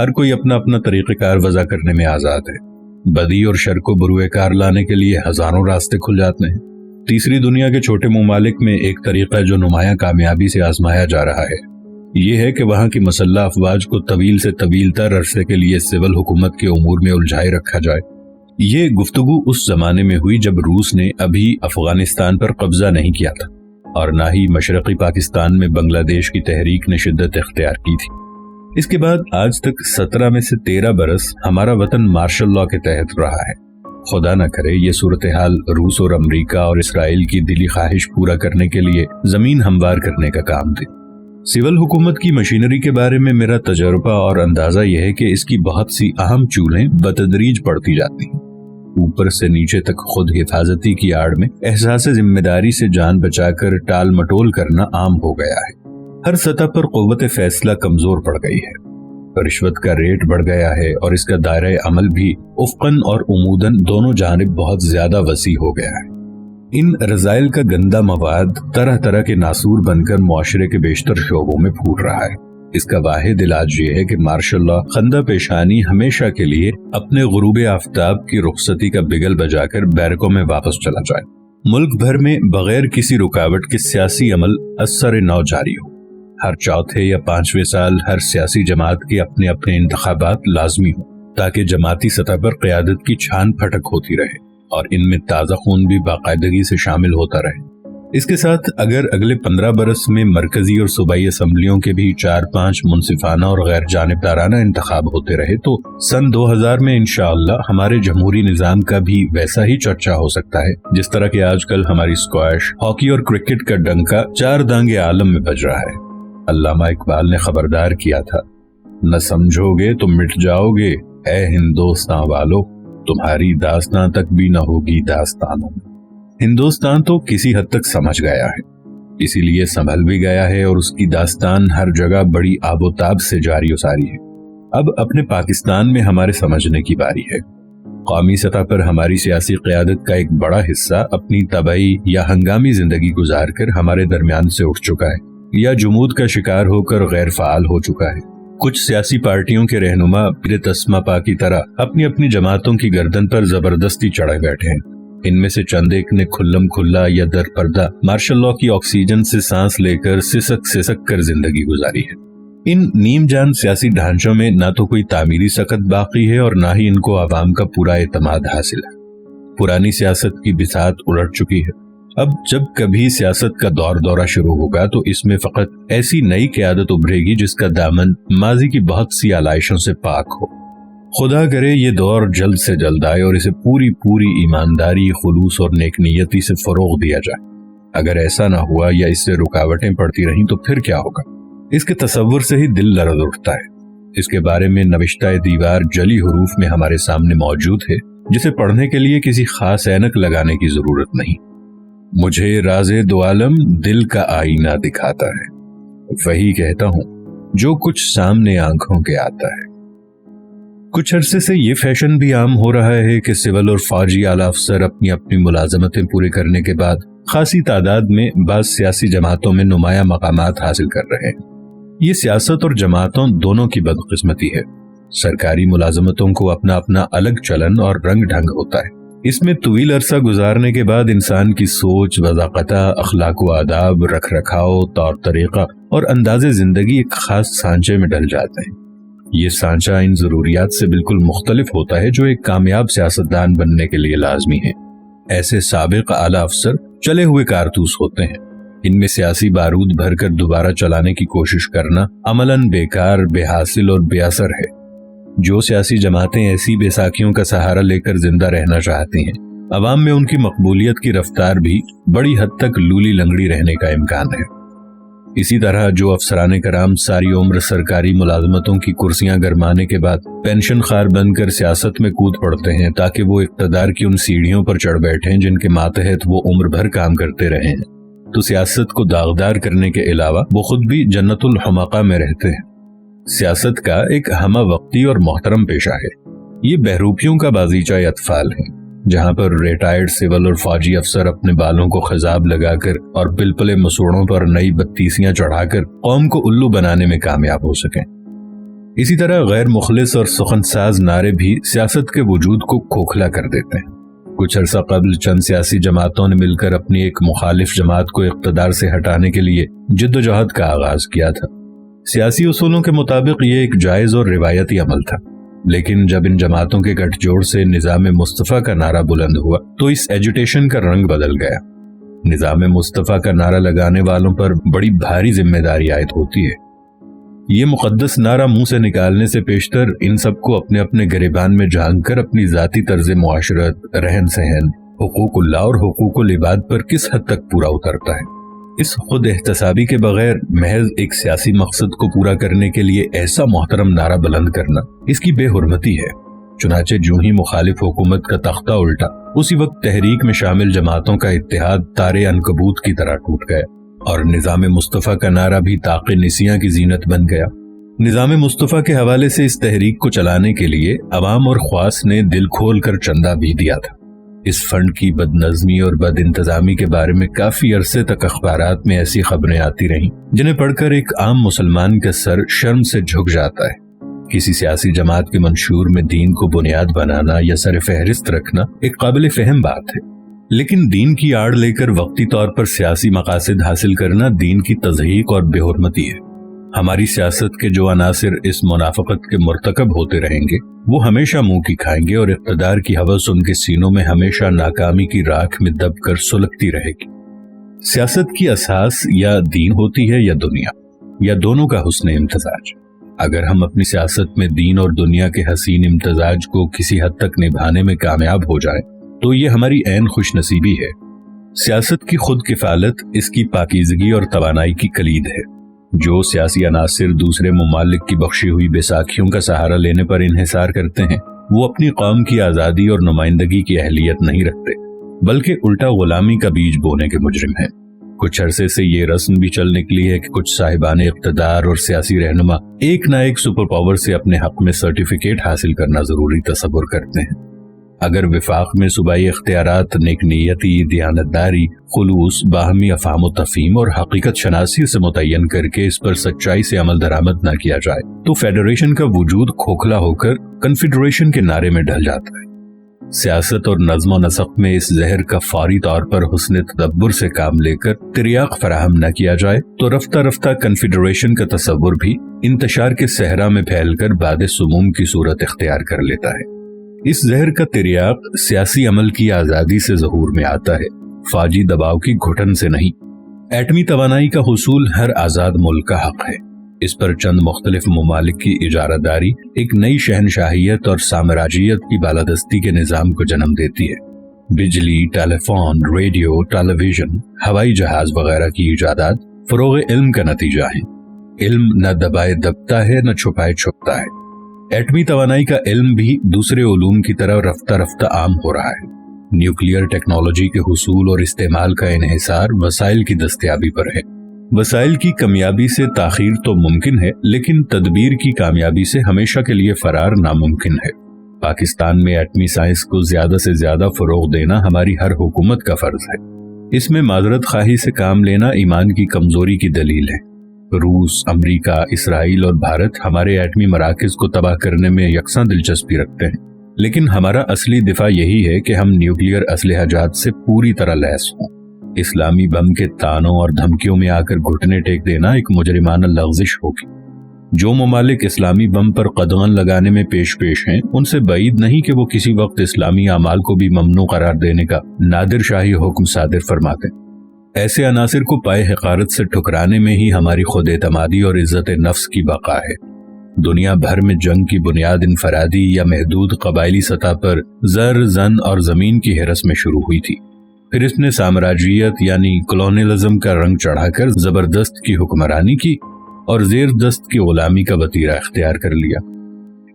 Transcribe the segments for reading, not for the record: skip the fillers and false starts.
ہر کوئی اپنا اپنا طریقہ کار وضع کرنے میں آزاد ہے۔ بدی اور شر کو بروئے کار لانے کے لیے ہزاروں راستے کھل جاتے ہیں۔ تیسری دنیا کے چھوٹے ممالک میں ایک طریقہ جو نمایاں کامیابی سے آزمایا جا رہا ہے یہ ہے کہ وہاں کی مسلح افواج کو طویل سے طویل تر عرصے کے لیے سول حکومت کے امور میں الجھائے رکھا جائے۔ یہ گفتگو اس زمانے میں ہوئی جب روس نے ابھی افغانستان پر قبضہ نہیں کیا تھا اور نہ ہی مشرقی پاکستان میں بنگلہ دیش کی تحریک نے شدت اختیار کی تھی۔ اس کے بعد آج تک 17 میں سے 13 برس ہمارا وطن مارشل لاء کے تحت رہا ہے۔ خدا نہ کرے یہ صورتحال روس اور امریکہ اور اسرائیل کی دلی خواہش پورا کرنے کے لیے زمین ہموار کرنے کا کام دے۔ سول حکومت کی مشینری کے بارے میں میرا تجربہ اور اندازہ یہ ہے کہ اس کی بہت سی اہم چولیں بتدریج پڑتی جاتی ہیں۔ اوپر سے نیچے تک خود حفاظتی کی آڑ میں احساس ذمہ داری سے جان بچا کر ٹال مٹول کرنا عام ہو گیا ہے۔ ہر سطح پر قوت فیصلہ کمزور پڑ گئی ہے، رشوت کا ریٹ بڑھ گیا ہے اور اس کا دائرہ عمل بھی افقاً اور عموداً دونوں جانب بہت زیادہ وسیع ہو گیا ہے۔ ان رذائل کا گندا مواد طرح طرح کے ناسور بن کر معاشرے کے بیشتر شعبوں میں پھوٹ رہا ہے۔ اس کا واحد علاج یہ ہے کہ مارشل لاء خندہ پیشانی ہمیشہ کے لیے اپنے غروب آفتاب کی رخصتی کا بگل بجا کر بیرکوں میں واپس چلا جائے۔ ملک بھر میں بغیر کسی رکاوٹ کے سیاسی عمل اثر نو جاری ہو۔ ہر چوتھے یا 5ویں سال ہر سیاسی جماعت کے اپنے اپنے انتخابات لازمی ہوں تاکہ جماعتی سطح پر قیادت کی چھان پھٹک ہوتی رہے اور ان میں تازہ خون بھی باقاعدگی سے شامل ہوتا رہے۔ اس کے ساتھ اگر اگلے 15 برس میں مرکزی اور صوبائی اسمبلیوں کے بھی 4-5 منصفانہ اور غیر جانبدارانہ انتخاب ہوتے رہے تو سن 2000 میں انشاءاللہ ہمارے جمہوری نظام کا بھی ویسا ہی چرچا ہو سکتا ہے جس طرح کہ آج کل ہماری اسکواش، ہاکی اور کرکٹ کا ڈنکا 4 دانگ عالم میں بج رہا ہے۔ علامہ اقبال نے خبردار کیا تھا، نہ سمجھو گے تو مٹ جاؤ گے اے ہندوستان والو، تمہاری داستاں تک بھی نہ ہوگی داستانوں میں۔ ہندوستان تو کسی حد تک سمجھ گیا ہے، اسی لیے سنبھل بھی گیا ہے اور اس کی داستان ہر جگہ بڑی آب و تاب سے جاری و ساری ہے۔ اب اپنے پاکستان میں ہمارے سمجھنے کی باری ہے۔ قومی سطح پر ہماری سیاسی قیادت کا ایک بڑا حصہ اپنی طبعی یا ہنگامی زندگی گزار کر ہمارے درمیان سے اٹھ چکا ہے یا جمود کا شکار ہو کر غیر فعال ہو چکا ہے۔ کچھ سیاسی پارٹیوں کے رہنما پھر تسمہ پا کی طرح اپنی اپنی جماعتوں کی گردن پر زبردستی چڑھے بیٹھے ہیں۔ ان میں سے چند ایک نے کھلم کھلا یا در پردہ مارشل لاء کی آکسیجن سے سانس لے کر سسک کر زندگی گزاری ہے۔ ان نیم جان سیاسی ڈھانچوں میں نہ تو کوئی تعمیری سکت باقی ہے اور نہ ہی ان کو عوام کا پورا اعتماد حاصل ہے۔ پرانی سیاست کی بساط الٹ چکی ہے۔ اب جب کبھی سیاست کا دورہ شروع ہوگا تو اس میں فقط ایسی نئی قیادت ابھرے گی جس کا دامن ماضی کی بہت سی آلائشوں سے پاک ہو۔ خدا کرے یہ دور جلد سے جلد آئے اور اسے پوری ایمانداری، خلوص اور نیک نیتی سے فروغ دیا جائے۔ اگر ایسا نہ ہوا یا اس سے رکاوٹیں پڑتی رہیں تو پھر کیا ہوگا؟ اس کے تصور سے ہی دل لرز اٹھتا ہے۔ اس کے بارے میں نوشتہ دیوار جلی حروف میں ہمارے سامنے موجود ہے جسے پڑھنے کے لیے کسی خاص اینک لگانے کی ضرورت نہیں۔ مجھے راز دو عالم دل کا آئینہ دکھاتا ہے، وہی کہتا ہوں جو کچھ سامنے آنکھوں کے آتا ہے۔ کچھ عرصے سے یہ فیشن بھی عام ہو رہا ہے کہ سول اور فوجی اعلی افسر اپنی ملازمتیں پوری کرنے کے بعد خاصی تعداد میں بعض سیاسی جماعتوں میں نمایاں مقامات حاصل کر رہے ہیں۔ یہ سیاست اور جماعتوں دونوں کی بدقسمتی ہے۔ سرکاری ملازمتوں کو اپنا اپنا الگ چلن اور رنگ ڈھنگ ہوتا ہے۔ اس میں طویل عرصہ گزارنے کے بعد انسان کی سوچ، وضاقتہ، اخلاق و آداب، رکھ رکھاؤ، طور طریقہ اور انداز زندگی ایک خاص سانچے میں ڈل جاتے ہیں۔ یہ سانچہ ان ضروریات سے بالکل مختلف ہوتا ہے جو ایک کامیاب سیاستدان بننے کے لیے لازمی ہے۔ ایسے سابق اعلیٰ افسر چلے ہوئے کارتوس ہوتے ہیں۔ ان میں سیاسی بارود بھر کر دوبارہ چلانے کی کوشش کرنا عملاً بیکار، بے حاصل اور بے اثر ہے۔ جو سیاسی جماعتیں ایسی بیساکھیوں کا سہارا لے کر زندہ رہنا چاہتی ہیں، عوام میں ان کی مقبولیت کی رفتار بھی بڑی حد تک لولی لنگڑی رہنے کا امکان ہے۔ اسی طرح جو افسران کرام ساری عمر سرکاری ملازمتوں کی کرسیاں گرمانے کے بعد پینشن خوار بن کر سیاست میں کود پڑتے ہیں تاکہ وہ اقتدار کی ان سیڑھیوں پر چڑھ بیٹھیں جن کے ماتحت وہ عمر بھر کام کرتے رہے ہیں، تو سیاست کو داغدار کرنے کے علاوہ وہ خود بھی جنت الحمقہ میں رہتے ہیں۔ سیاست کا ایک ہمہ وقتی اور محترم پیشہ ہے۔ یہ بہروپیوں کا بازیچہ اطفال ہے، جہاں پر ریٹائرڈ سول اور فوجی افسر اپنے بالوں کو خضاب لگا کر اور پلپلے مسوڑوں پر نئی بتیسیاں چڑھا کر قوم کو الو بنانے میں کامیاب ہو سکیں۔ اسی طرح غیر مخلص اور سخن ساز نعرے بھی سیاست کے وجود کو کھوکھلا کر دیتے ہیں۔ کچھ عرصہ قبل چند سیاسی جماعتوں نے مل کر اپنی ایک مخالف جماعت کو اقتدار سے ہٹانے کے لیے جدوجہد کا آغاز کیا تھا۔ سیاسی اصولوں کے مطابق یہ ایک جائز اور روایتی عمل تھا، لیکن جب ان جماعتوں کے گٹھ جوڑ سے نظام مصطفیٰ کا نعرہ بلند ہوا تو اس ایجیٹیشن کا رنگ بدل گیا۔ نظام مصطفیٰ کا نعرہ لگانے والوں پر بڑی بھاری ذمہ داری عائد ہوتی ہے۔ یہ مقدس نعرہ منہ سے نکالنے سے پیشتر ان سب کو اپنے اپنے گریبان میں جھانک کر اپنی ذاتی طرز معاشرت، رہن سہن، حقوق اللہ اور حقوق العباد پر کس حد تک پورا اترتا ہے۔ اس خود احتسابی کے بغیر محض ایک سیاسی مقصد کو پورا کرنے کے لیے ایسا محترم نعرہ بلند کرنا اس کی بے حرمتی ہے۔ چنانچہ جو ہی مخالف حکومت کا تختہ الٹا، اسی وقت تحریک میں شامل جماعتوں کا اتحاد تارے عنکبوت کی طرح ٹوٹ گیا اور نظام مصطفیٰ کا نعرہ بھی طاق نسیاں کی زینت بن گیا۔ نظام مصطفیٰ کے حوالے سے اس تحریک کو چلانے کے لیے عوام اور خواص نے دل کھول کر چندہ بھی دیا تھا۔ اس فنڈ کی بد نظمی اور بد انتظامی کے بارے میں کافی عرصے تک اخبارات میں ایسی خبریں آتی رہیں جنہیں پڑھ کر ایک عام مسلمان کا سر شرم سے جھک جاتا ہے۔ کسی سیاسی جماعت کے منشور میں دین کو بنیاد بنانا یا سر فہرست رکھنا ایک قابل فہم بات ہے، لیکن دین کی آڑ لے کر وقتی طور پر سیاسی مقاصد حاصل کرنا دین کی تضحیق اور بے حرمتی ہے۔ ہماری سیاست کے جو عناصر اس منافقت کے مرتکب ہوتے رہیں گے وہ ہمیشہ منہ کی کھائیں گے اور اقتدار کی ہوس ان کے سینوں میں ہمیشہ ناکامی کی راکھ میں دب کر سلگتی رہے گی۔ سیاست کی اساس یا دین ہوتی ہے یا دنیا، یا دونوں کا حسن امتزاج۔ اگر ہم اپنی سیاست میں دین اور دنیا کے حسین امتزاج کو کسی حد تک نبھانے میں کامیاب ہو جائیں تو یہ ہماری عین خوش نصیبی ہے۔ سیاست کی خود کفالت اس کی پاکیزگی اور توانائی کی کلید ہے۔ جو سیاسی عناصر دوسرے ممالک کی بخشی ہوئی بیساکھیوں کا سہارا لینے پر انحصار کرتے ہیں وہ اپنی قوم کی آزادی اور نمائندگی کی اہلیت نہیں رکھتے، بلکہ الٹا غلامی کا بیج بونے کے مجرم ہیں۔ کچھ عرصے سے یہ رسم بھی چل نکلی ہے کہ کچھ صاحبان اقتدار اور سیاسی رہنما ایک نہ ایک سپر پاور سے اپنے حق میں سرٹیفکیٹ حاصل کرنا ضروری تصور کرتے ہیں۔ اگر وفاق میں صوبائی اختیارات نیک نیتی، دیانتداری، خلوص، باہمی افہام و تفہیم اور حقیقت شناسی سے متعین کر کے اس پر سچائی سے عمل درآمد نہ کیا جائے تو فیڈریشن کا وجود کھوکھلا ہو کر کنفیڈریشن کے نعرے میں ڈھل جاتا ہے۔ سیاست اور نظم و نسق میں اس زہر کا فوری طور پر حسن تدبر سے کام لے کر تریاق فراہم نہ کیا جائے تو رفتہ رفتہ کنفیڈریشن کا تصور بھی انتشار کے صحرا میں پھیل کر باد سموم کی صورت اختیار کر لیتا ہے۔ اس زہر کا تریاق سیاسی عمل کی آزادی سے ظہور میں آتا ہے، فوجی دباؤ کی گھٹن سے نہیں۔ ایٹمی توانائی کا حصول ہر آزاد ملک کا حق ہے۔ اس پر چند مختلف ممالک کی اجارہ داری ایک نئی شہنشاہیت اور سامراجیت کی بالادستی کے نظام کو جنم دیتی ہے۔ بجلی، ٹیلی فون، ریڈیو، ٹیلی ویژن، ہوائی جہاز وغیرہ کی ایجادات فروغ علم کا نتیجہ ہیں۔ علم نہ دبائے دبتا ہے نہ چھپائے چھپتا ہے۔ ایٹمی توانائی کا علم بھی دوسرے علوم کی طرح رفتہ رفتہ عام ہو رہا ہے۔ نیوکلیئر ٹیکنالوجی کے حصول اور استعمال کا انحصار وسائل کی دستیابی پر ہے۔ وسائل کی کمیابی سے تاخیر تو ممکن ہے، لیکن تدبیر کی کامیابی سے ہمیشہ کے لیے فرار ناممکن ہے۔ پاکستان میں ایٹمی سائنس کو زیادہ سے زیادہ فروغ دینا ہماری ہر حکومت کا فرض ہے۔ اس میں معذرت خواہی سے کام لینا ایمان کی کمزوری کی دلیل ہے۔ روس، امریکہ، اسرائیل اور بھارت ہمارے ایٹمی مراکز کو تباہ کرنے میں یکساں دلچسپی رکھتے ہیں، لیکن ہمارا اصلی دفاع یہی ہے کہ ہم نیوکلیئر اسلحہ جات سے پوری طرح لیس ہوں۔ اسلامی بم کے تانوں اور دھمکیوں میں آ کر گھٹنے ٹیک دینا ایک مجرمانہ لغزش ہوگی۔ جو ممالک اسلامی بم پر قدغن لگانے میں پیش ہیں ان سے بعید نہیں کہ وہ کسی وقت اسلامی اعمال کو بھی ممنوع قرار دینے کا نادر شاہی حکم صادر فرماتے ہیں۔ ایسے عناصر کو پائے حقارت سے ٹھکرانے میں ہی ہماری خود اعتمادی اور عزت نفس کی بقا ہے۔ دنیا بھر میں جنگ کی بنیاد انفرادی یا محدود قبائلی سطح پر زر، زن اور زمین کی حرس میں شروع ہوئی تھی۔ پھر اس نے سامراجیت یعنی کولونیلزم کا رنگ چڑھا کر زبردست کی حکمرانی کی اور زیر دست کی غلامی کا وتیرہ اختیار کر لیا۔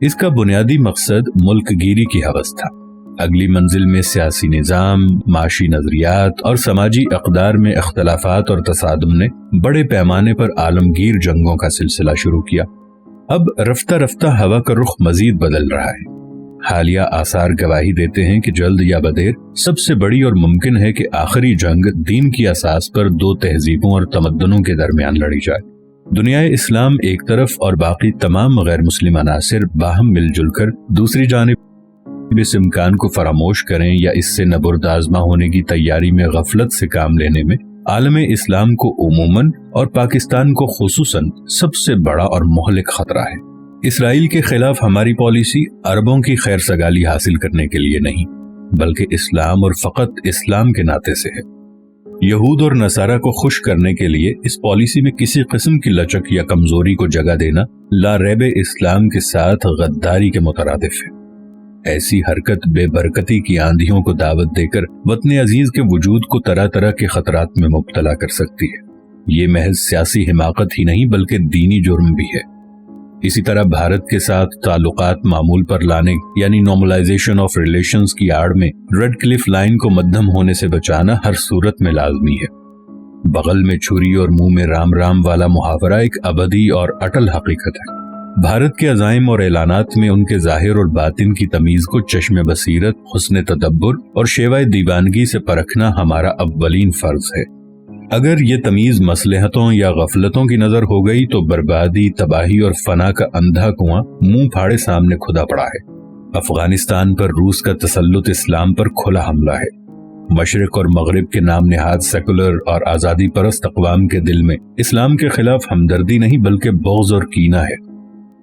اس کا بنیادی مقصد ملک گیری کی ہوس تھا۔ اگلی منزل میں سیاسی نظام، معاشی نظریات اور سماجی اقدار میں اختلافات اور تصادم نے بڑے پیمانے پر عالمگیر جنگوں کا سلسلہ شروع کیا۔ اب رفتہ رفتہ ہوا کا رخ مزید بدل رہا ہے۔ حالیہ آثار گواہی دیتے ہیں کہ جلد یا بدیر سب سے بڑی اور ممکن ہے کہ آخری جنگ دین کی اساس پر دو تہذیبوں اور تمدنوں کے درمیان لڑی جائے۔ دنیائے اسلام ایک طرف اور باقی تمام غیر مسلم عناصر باہم مل جل کر دوسری جانب اس امکان کو فراموش کریں یا اس سے نبرد آزما ہونے کی تیاری میں غفلت سے کام لینے میں عالم اسلام کو عموماً اور پاکستان کو خصوصاً سب سے بڑا اور مہلک خطرہ ہے۔ اسرائیل کے خلاف ہماری پالیسی عربوں کی خیر سگالی حاصل کرنے کے لیے نہیں، بلکہ اسلام اور فقط اسلام کے ناطے سے ہے۔ یہود اور نصارہ کو خوش کرنے کے لیے اس پالیسی میں کسی قسم کی لچک یا کمزوری کو جگہ دینا لا ریب اسلام کے ساتھ غداری کے مترادف ہے۔ ایسی حرکت بے برکتی کی آندھیوں کو دعوت دے کر وطن عزیز کے وجود کو طرح طرح کے خطرات میں مبتلا کر سکتی ہے۔ یہ محض سیاسی حماقت ہی نہیں بلکہ دینی جرم بھی ہے۔ اسی طرح بھارت کے ساتھ تعلقات معمول پر لانے یعنی نارملائزیشن آف ریلیشنز کی آڑ میں ریڈ کلف لائن کو مدھم ہونے سے بچانا ہر صورت میں لازمی ہے۔ بغل میں چھری اور منہ میں رام رام والا محاورہ ایک ابدی اور اٹل حقیقت ہے۔ بھارت کے عزائم اور اعلانات میں ان کے ظاہر اور باطن کی تمیز کو چشم بصیرت، حسن تدبر اور شیوہ دیوانگی سے پرکھنا ہمارا اولین فرض ہے۔ اگر یہ تمیز مصلحتوں یا غفلتوں کی نظر ہو گئی تو بربادی، تباہی اور فنا کا اندھا کنواں منہ پھاڑے سامنے کھدا پڑا ہے۔ افغانستان پر روس کا تسلط اسلام پر کھلا حملہ ہے۔ مشرق اور مغرب کے نام نہاد سیکولر اور آزادی پرست اقوام کے دل میں اسلام کے خلاف ہمدردی نہیں بلکہ بغض اور کینہ ہے۔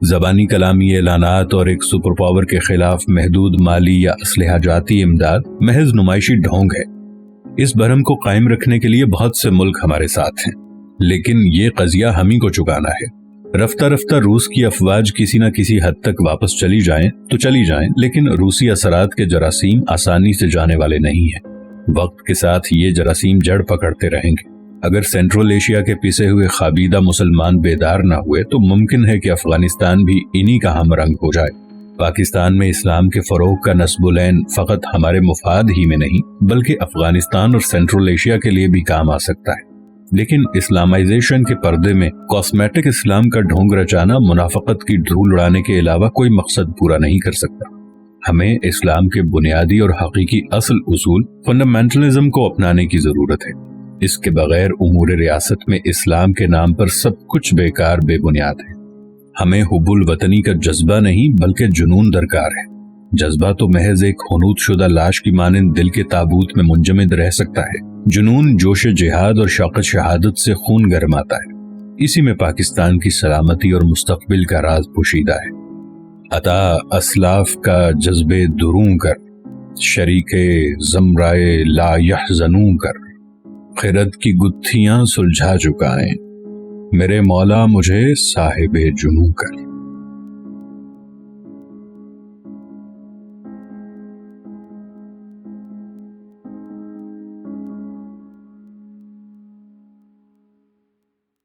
زبانی کلامی اعلانات اور ایک سپر پاور کے خلاف محدود مالی یا اسلحہ جاتی امداد محض نمائشی ڈھونگ ہے۔ اس بھرم کو قائم رکھنے کے لیے بہت سے ملک ہمارے ساتھ ہیں، لیکن یہ قضیہ ہم ہی کو چکانا ہے۔ رفتہ رفتہ روس کی افواج کسی نہ کسی حد تک واپس چلی جائیں تو چلی جائیں، لیکن روسی اثرات کے جراثیم آسانی سے جانے والے نہیں ہیں۔ وقت کے ساتھ یہ جراثیم جڑ پکڑتے رہیں گے۔ اگر سینٹرل ایشیا کے پسے ہوئے خابیدہ مسلمان بیدار نہ ہوئے تو ممکن ہے کہ افغانستان بھی انہی کا ہم رنگ ہو جائے۔ پاکستان میں اسلام کے فروغ کا نصب العین فقط ہمارے مفاد ہی میں نہیں بلکہ افغانستان اور سینٹرل ایشیا کے لیے بھی کام آ سکتا ہے، لیکن اسلامائزیشن کے پردے میں کاسمیٹک اسلام کا ڈھونگ رچانا منافقت کی دھول اڑانے کے علاوہ کوئی مقصد پورا نہیں کر سکتا۔ ہمیں اسلام کے بنیادی اور حقیقی اصل اصول فنڈامنٹلزم کو اپنانے کی ضرورت ہے۔ اس کے بغیر امور ریاست میں اسلام کے نام پر سب کچھ بیکار بے بنیاد ہے۔ ہمیں حب الوطنی کا جذبہ نہیں بلکہ جنون درکار ہے۔ جذبہ تو محض ایک خنود شدہ لاش کی مانند دل کے تابوت میں منجمد رہ سکتا ہے، جنون جوش جہاد اور شوق شہادت سے خون گرماتا ہے۔ اسی میں پاکستان کی سلامتی اور مستقبل کا راز پوشیدہ ہے۔ عطا اسلاف کا جذب دروں کر، شریک زمرائے لا یحزنوں کر، خرد کی گتھیاں سلجھا چکائیں، میرے مولا مجھے صاحب جنوں کر۔